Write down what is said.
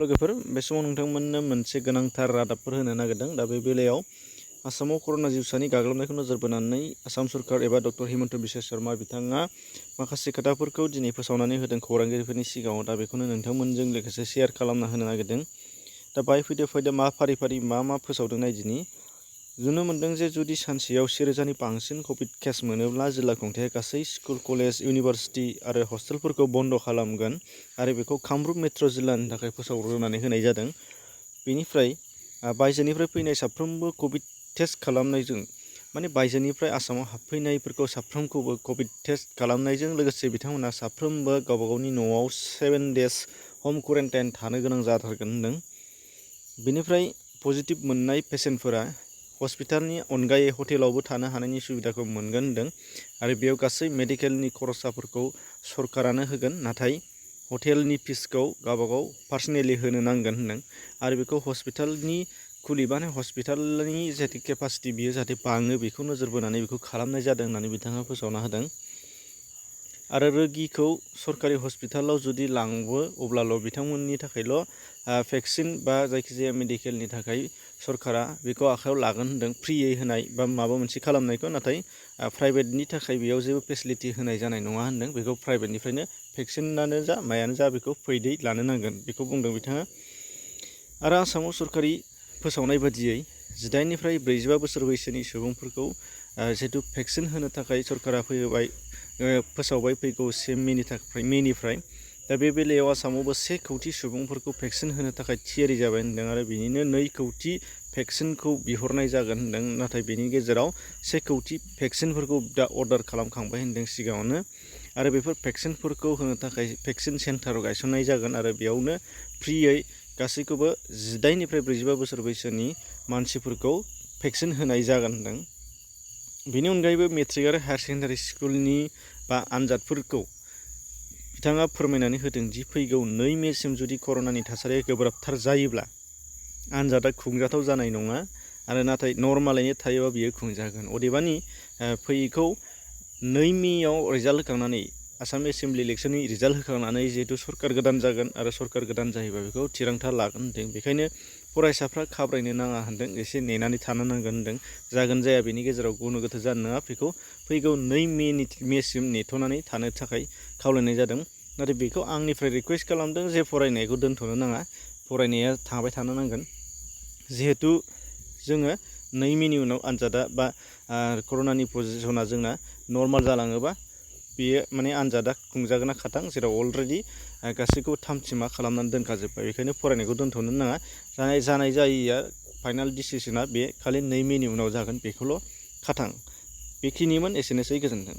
लोगोफोर बे समाव नोंथांमोननो मोनसे गोनांथार रादाबफोर होनो नागिरदों। दा बे बेलायाव आसामाव कर'ना जिउसानि गाग्लोबनायखौ नोजोर बोनानै आसाम सरकार एबा डक्टर हिमन्त बिश्व शर्मा बिथाङा माखासे खोथाफोरखौ दिनै फोसावनानै होदों खौरांगिरिफोरनि सिगाङाव। दा बेखौनो नोंथांमोनजों लोगोसे शेयार खालामना होनो नागिरदों। दा बाहाय फैदो मा फारि फारि मा फोसावदों नायदिनि। नुनो मोन्दों जे जुदि सानसेयाव 1000नि बांसिन कभिड केस मोनोब्ला जिल्ला खुंथाया गासै स्कुल, कलेज, इउनिभार्सिटि आरो हस्टेलफोरखौ बन्द खालामगोन आरो बेखौ कामरुप मेट्र' जिल्लानि थाखाय फोसावग्रोनानै होनाय जादों। बेनिफ्राय बायजोनिफ्राय फैनाय साफ्रोमबो कभिड टेस्ट खालामनायजों माने बायजोनिफ्राय आसामाव हाबफैनायफोरखौ साफ्रोमखौबो कभिड टेस्ट खालामनायजों लोगोसे बिथांमोना साफ्रोमबो गावबा गावनि न'आव 7 डेज हम क्वारेन्टाइन थानो गोनां जाथारगोन होनदों। बेनिफ्राय पजिटिभ मोननाय पेसेन्टफोरा हस्पिटालनि अनगायै हटेलावबो थानो हानायनि सुबिदाखौ मोनगोन होनदों आरो बेयाव गासै मेडिकेलनि खरसाफोरखौ सरकारानो होगोन, नाथाय हटेलनि फिसखौ गावबागाव पार्सनेलि होनो नांगोन होनदों आरो बेखौ हस्पिटालनि खुलिबानो हस्पिटालनि जाहाथे केपासिटि बियो जाहाथे बाङो बेखौ नोजोर बोनानै बेखौ खालामनाय जादों होननानै बिथाङा फोसावना होदों। आरो रोगिखौ सरकारि हस्पिटालाव जुदि लांबो अब्लाल' बिथांमोननि थाखायल' भेक्सिन बा जायखिजाया मेडिकेलनि थाखाय सरकारा बेखौ आखायाव लागोन होनदों, फ्रियै होनाय बा माबा मोनसे खालामनायखौ। नाथाय प्राइभेटनि थाखाय बेयाव जेबो फेसिलिटि होनाय जानाय नङा होनदों। बेखौ प्राइभेटनिफ्रायनो भेक्सिनानो जा मायानो जा बेखौ फैदै लानो नांगोन बेखौ बुंदों बिथाङा। आरो आसामाव सरकारि फोसावनाय बादियै 18 निफ्राय 45 बोसोर बैसोनि सुबुंफोरखौ जिहेतु भेक्सिन होनो थाखाय सरकारा फोसावबाय फैगौ 1 मेनिफ्राय। दा बे बेलायाव आसामावबो 1 कौटि सुबुंफोरखौ भेक्सिन होनो थाखाय थियारि जाबाय होनदों आरो बिनिनो 2 कौटि भेक्सिनखौ बिहरनाय जागोन होनदों। नाथाय बेनि गेजेराव 1 कौटि भेक्सिनफोरखौ दा अर्डार खालामखांबाय होनदों सिगाङावनो आरो बेफोर भेक्सिनफोरखौ होनो थाखाय भेक्सिन सेन्टार गायसननाय जागोन आरो बेयावनो फ्रियै गासैखौबो 18 निफ्राय 45 बोसोर बैसोनि मानसिफोरखौ भेक्सिन होनाय जागोन होनदों। बेनि अनगायैबो मेट्रिक आरो हायार सेकेन्डारि स्कुलनि बा आनजादफोरखौ बिथाङा फोरमायनानै होदों दि फैगौ 2 मेसिम जुदि कर'नानि थासारिया गोब्राबथार जायोब्ला आनजादा खुंजाथाव जानाय नङा आरो नाथाय नर्मालैनो थायोबा बियो खुंजागोन। अदेबानि फैगौ 2 मेआव रिजाल्ट होखांनानै आसाम एसेम्बलि इलेक्सननि रिजाल्ट होखांनानै जिहेतु सरकार गोदान जागोन आरो सरकार गोदान जायोबा बेखौ थिरांथा लागोन होनदों। बेखायनो फरायसाफ्रा खाब्रायनो नाङा होनदों, एसे नेनानै थानो नांगोन होनदों। जागोन जाया बेनि गेजेराव गुनो गोथो जानो नङा, बेखौ फैगौ 2 मेसिम नेथ'नानै थानो थाखाय खावलायनाय जादों। नाथाय बेखौ आंनिफ्राय रिकुवेस्ट खालामदों जे फरायनायखौ दोनथ'नो नाङा, फरायनाया थाबाय थानो नांगोन। जिहेतु जोङो 2 मेनि उनाव आनजादा बा कर'नानि पजिसना जोंना नर्माल जालाङोबा बेयो माने आनजादा खुंजागोना खाथां, जेराव अलरेडि गासैखौबो थामथिमा खालामनानै दोनखाजोब्बाय। बेखायनो फरायनायखौ दोनथ'नो नाङा। जानाय जायैया फाइनाल डिसिसना बे खालि 2 मेनि उनाव जागोन बेखौल' खाथां। बेखिनिमोन, एसेनोसै, गोजोन्थों।